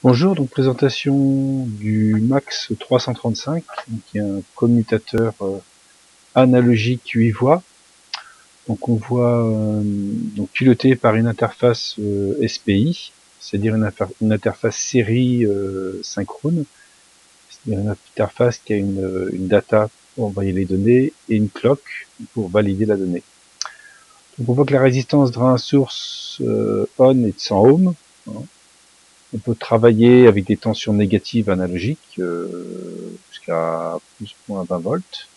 Bonjour, donc présentation du Max 335, qui est un commutateur analogique 8 voies. Donc on voit donc piloté par une interface SPI, c'est-à-dire une interface série synchrone, c'est-à-dire une interface qui a une data pour envoyer les données et une clock pour valider la donnée. Donc on voit que la résistance drain source on est de 100 ohms. Hein. On peut travailler avec des tensions négatives analogiques jusqu'à plus ou moins 20 volts.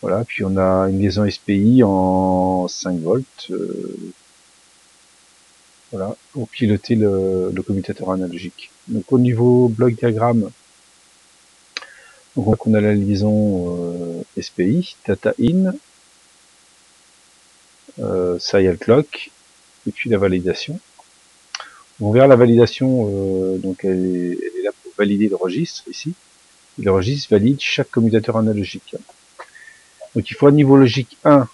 Voilà, puis on a une liaison SPI en 5 volts, voilà, pour piloter le commutateur analogique. Donc au niveau bloc diagramme, on voit qu'on a la liaison SPI, data in, serial clock, et puis la validation. On verra la validation, donc elle est là pour valider le registre ici. Et le registre valide chaque commutateur analogique. Donc il faut un niveau logique 1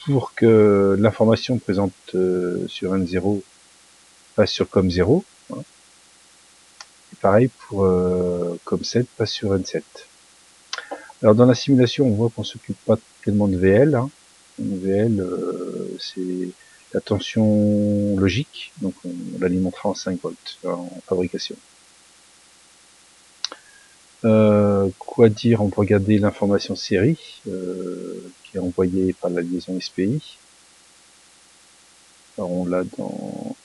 pour que l'information présente sur N0 passe sur COM0. Hein. Et pareil pour COM7 passe sur N7. Alors dans la simulation, on voit qu'on s'occupe pas tellement de VL. Hein. VL, c'est la tension logique, donc on l'alimentera en 5 volts en fabrication. Quoi dire? On peut regarder l'information série qui est envoyée par la liaison SPI. Alors on l'a dans,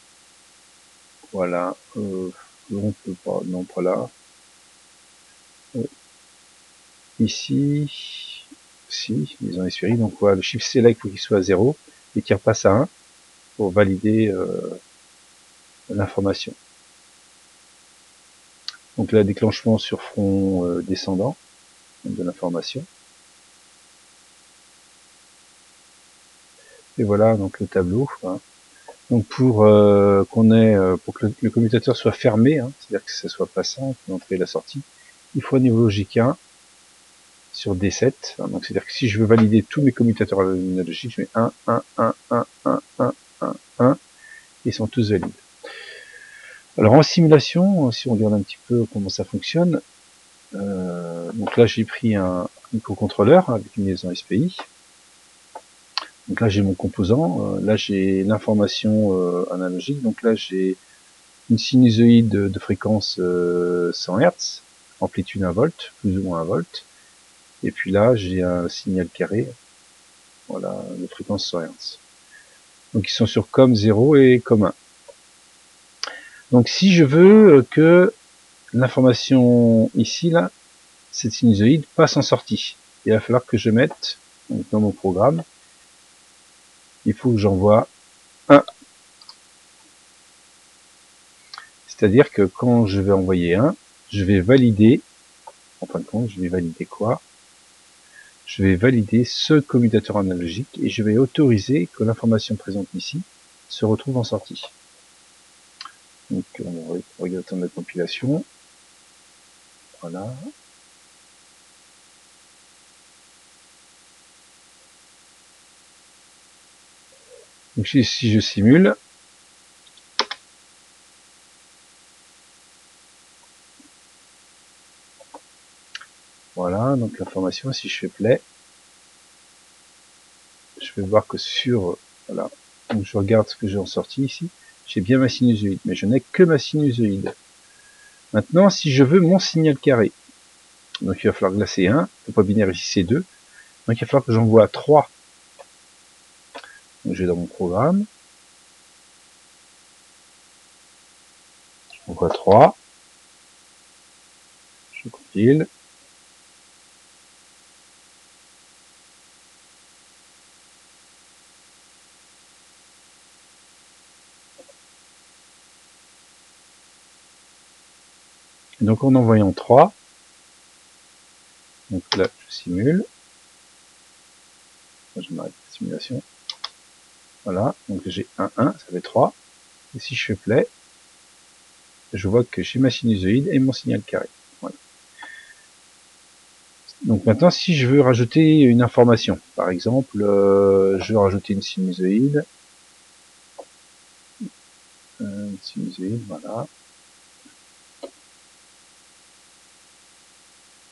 voilà, on peut pas, non pas là. Ici, si, liaison SPI, donc voilà, le shift select faut qu'il soit à 0 et qu'il repasse à 1 pour valider l'information. Donc là, déclenchement sur front descendant de l'information. Et voilà donc le tableau. Hein. Donc pour qu'on ait pour que le commutateur soit fermé, hein, c'est-à-dire que ça soit passant, l'entrée et la sortie, il faut un niveau logique 1 sur D7. Hein, donc c'est-à-dire que si je veux valider tous mes commutateurs analogiques, je mets 1, 1, 1, 1, 1, 1, 1, 1, et ils sont tous valides. Alors en simulation, si on regarde un petit peu comment ça fonctionne, donc là j'ai pris un microcontrôleur avec une liaison SPI. Donc là j'ai mon composant, là j'ai l'information analogique, donc là j'ai une sinusoïde de fréquence 100 Hz, amplitude 1 volt, plus ou moins 1 volt, et puis là j'ai un signal carré, voilà, de fréquence 100 Hz. Donc ils sont sur COM0 et COM1. Donc si je veux que l'information ici, là, cette sinusoïde passe en sortie, il va falloir que je mette, donc dans mon programme, il faut que j'envoie 1. C'est-à-dire que quand je vais envoyer 1, je vais valider, en fin de compte, je vais valider quoi? Je vais valider ce commutateur analogique et je vais autoriser que l'information présente ici se retrouve en sortie. Donc on va regarder le temps de la compilation. Voilà. Donc si je simule, voilà, donc l'information, si je fais play, je vais voir que sur, voilà, donc je regarde ce que j'ai en sortie ici, j'ai bien ma sinusoïde, mais je n'ai que ma sinusoïde. Maintenant, si je veux mon signal carré, donc il va falloir que là c'est 1, le point binaire ici c'est 2, donc il va falloir que j'envoie 3. Donc je vais dans mon programme, j'envoie 3, je compile, et donc en envoyant 3, donc là je simule, je m'arrête la simulation, voilà, donc j'ai 1, 1, ça fait 3, et si je fais play, je vois que j'ai ma sinusoïde et mon signal carré. Voilà. Donc maintenant, si je veux rajouter une information, par exemple, je veux rajouter une sinusoïde, sinusoïde, voilà.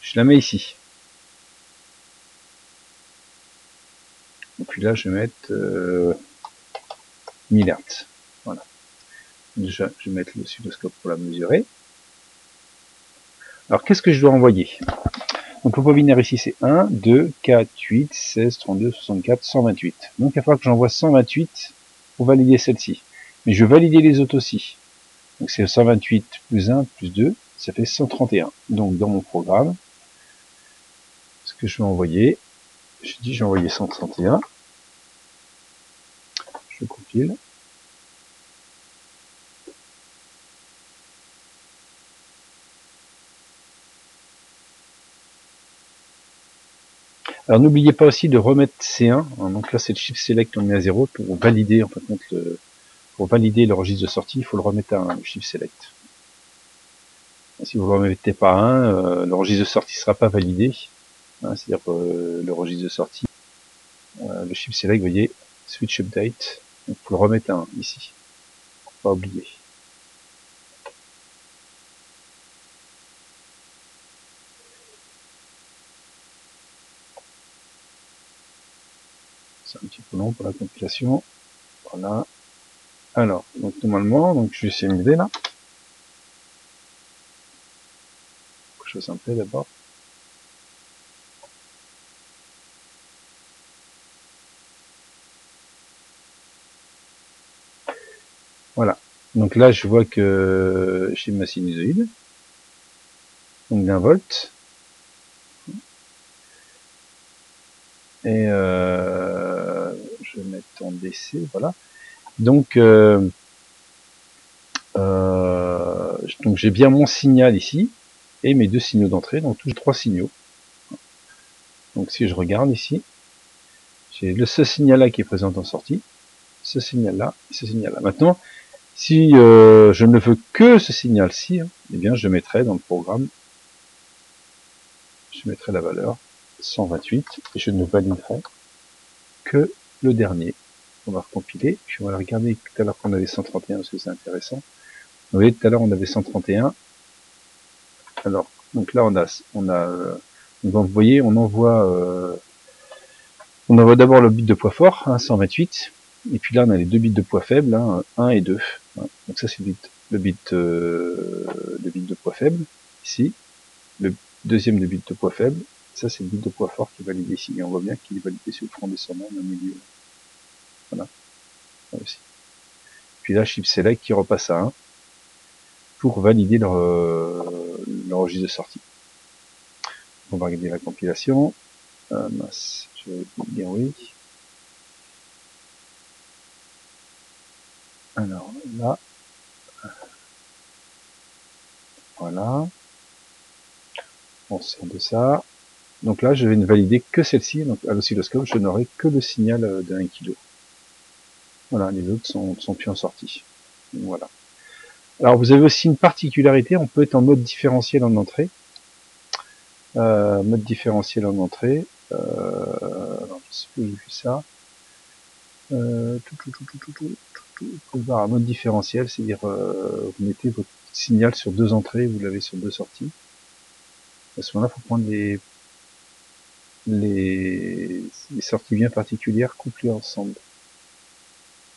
Je la mets ici. Et puis là, je vais mettre 1000 Hz. Voilà. Déjà, je vais mettre l'oscilloscope pour la mesurer. Alors, qu'est-ce que je dois envoyer? Donc, le poids binaire ici, c'est 1, 2, 4, 8, 16, 32, 64, 128. Donc, il va falloir que j'envoie 128 pour valider celle-ci. Mais je veux valider les autres aussi. Donc, c'est 128 plus 1 plus 2, ça fait 131. Donc, dans mon programme, ce que je vais envoyer, je dis, j'ai envoyé 131. Je compile. Alors n'oubliez pas aussi de remettre C1, donc là c'est le shift select on met à 0 pour valider en fait pour valider le registre de sortie, il faut le remettre à 1, le shift select. Si vous ne le remettez pas à 1, le registre de sortie ne sera pas validé, c'est-à-dire le registre de sortie, le shift select, vous voyez, switch update, donc il faut le remettre à 1 ici, pas oublier. C'est un petit peu long pour la compilation. Voilà. Alors, donc normalement, donc je vais simuler là. Quelque chose un peu d'abord. Voilà. Donc là, je vois que j'ai ma sinusoïde. Donc d'un volt. Et je vais mettre en DC, voilà. Donc, donc j'ai bien mon signal ici et mes deux signaux d'entrée, donc tous 3 signaux. Donc si je regarde ici, j'ai ce signal-là qui est présent en sortie, ce signal-là et ce signal-là. Maintenant, si je ne veux que ce signal-ci, eh bien je mettrai dans le programme, je mettrai la valeur 128 et je ne validerai que le dernier. On va recompiler, puis on va regarder tout à l'heure qu'on avait 131 parce que c'est intéressant. Vous voyez, tout à l'heure on avait 131. Alors, donc là donc vous voyez, on envoie d'abord le bit de poids fort, 128, et puis là on a les deux bits de poids faible, 1 et 2. Donc ça c'est le bit de poids faible ici, le deuxième de bit de poids faible, ça c'est le bit de poids fort qui est validé ici, et on voit bien qu'il est validé sur le front descendant au milieu. Voilà, là aussi. Puis là, chip select qui repasse à 1 pour valider leur registre de sortie. On va regarder la compilation. Mince, je vais dire oui. Alors là, voilà. On sort de ça. Donc là, je vais ne valider que celle-ci. Donc à l'oscilloscope, je n'aurai que le signal de 1 kg. Voilà, les autres sont plus en sortie. Donc, voilà. Alors vous avez aussi une particularité, on peut être en mode différentiel en entrée. Mode différentiel en entrée. Alors, je sais plus où j'ai vu ça. Vous pouvez voir un mode différentiel, c'est-à-dire vous mettez votre signal sur 2 entrées, vous l'avez sur 2 sorties. À ce moment-là, il faut prendre les sorties bien particulières couplées ensemble.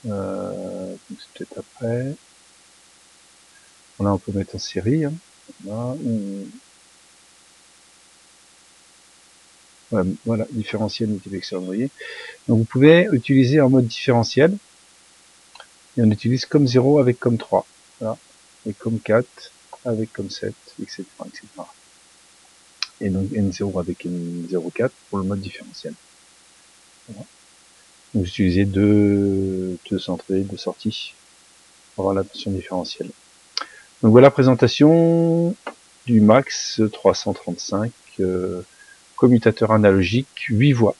Donc c'est peut-être après. Là, on peut mettre en série. Hein. Voilà, voilà, différentiel multiplexeur, vous voyez. Donc vous pouvez utiliser un mode différentiel. Et on utilise comme 0 avec comme 3. Voilà. Et comme 4 avec comme 7, etc. etc. Et donc N0 avec N04 pour le mode différentiel. Voilà. Donc j'utilisais deux entrées, deux sorties pour avoir la tension différentielle. Donc voilà, présentation du Max 335 commutateur analogique 8 voies.